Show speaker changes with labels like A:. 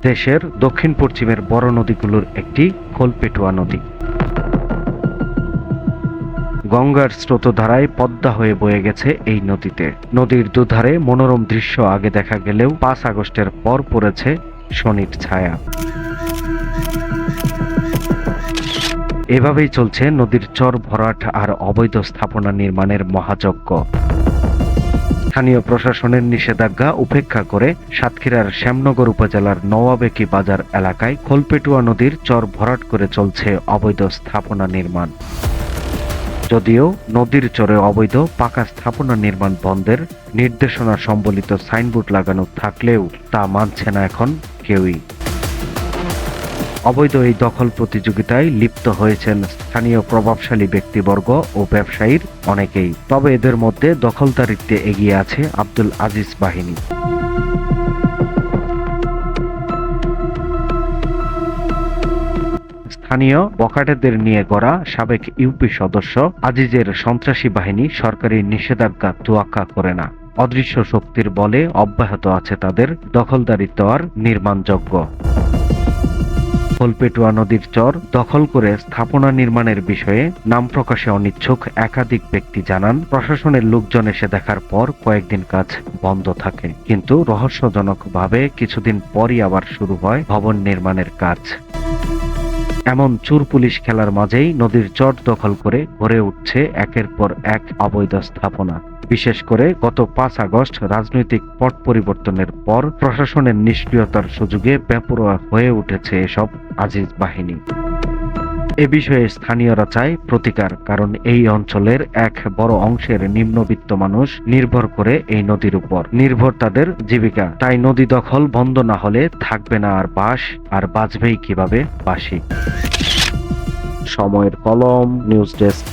A: দেশের দক্ষিণ পশ্চিমের বড় নদীগুলোর একটি খোলপেটুয়া নদী। গঙ্গার স্রোতধারায় পদ্মা হয়ে বয়ে গেছে এই নদীতে। নদীর দুধারে মনোরম দৃশ্য আগে দেখা গেলেও 5 আগস্টের পর পড়েছে শনির ছায়া। এভাবেই চলছে নদীর চর ভরাট আর অবৈধ স্থাপনা নির্মাণের মহাযজ্ঞ। স্থানীয় প্রশাসনের নিষেধাজ্ঞা উপেক্ষা করে সাতক্ষীরার শ্যামনগর উপজেলার নওয়াবেকি বাজার এলাকায় খোলপেটুয়া নদীর চর ভরাট করে চলছে অবৈধ স্থাপনা নির্মাণ। যদিও নদীর চরে অবৈধ পাকা স্থাপনা নির্মাণ বন্ধের নির্দেশনা সম্বলিত সাইনবোর্ড লাগানো থাকলেও তা মানছে না এখন কেউই। অবৈধ এই দখল প্রতিযোগিতায় লিপ্ত হয়েছেন স্থানীয় প্রভাবশালী ব্যক্তিবর্গ ও ব্যবসায়ীর অনেকেই। তবে এদের মধ্যে দখলদারিত্বে এগিয়ে আছে আব্দুল আজিজ বাহিনী। স্থানীয় বখাটেদের নিয়ে গড়া সাবেক ইউপি সদস্য আজিজের সন্ত্রাসী বাহিনী সরকারি নিষেধাজ্ঞা তোয়াক্কা করে না। অদৃশ্য শক্তির বলে অব্যাহত আছে তাদের দখলদারিত্ব আর নির্মাণযজ্ঞ। খোলপেটুয়া নদীর চর দখল করে স্থাপনা নির্মাণের বিষয়ে নাম প্রকাশে অনিচ্ছুক একাধিক ব্যক্তি জানান, প্রশাসনের লোকজন এসে দেখার পর কয়েকদিন কাজ বন্ধ থাকে, কিন্তু রহস্যজনকভাবে কিছুদিন পরই আবার শুরু হয় ভবন নির্মাণের কাজ। এমন চোর পুলিশ খেলার মাঝেই নদীর চর দখল করে গড়ে উঠছে একের পর এক অবৈধ স্থাপনা। বিশেষ করে গত 5 আগস্ট রাজনৈতিক পট পরিবর্তনের পর প্রশাসনের নিষ্ক্রিয়তার সুযোগে বেপরোয়া হয়ে উঠেছে এসব আজিজ বাহিনী। এ বিষয়ে স্থানীয়রা চায় প্রতিকার, কারণ এই অঞ্চলের এক বড় অংশের নিম্নবিত্ত মানুষ নির্ভর করে এই নদীর উপর, নির্ভর তাদের জীবিকা। তাই নদী দখল বন্ধ না হলে থাকবে না আর বাস, আর বাঁচবেই কিভাবে বাসি। সময়ের কলম, নিউজ ডেস্ক।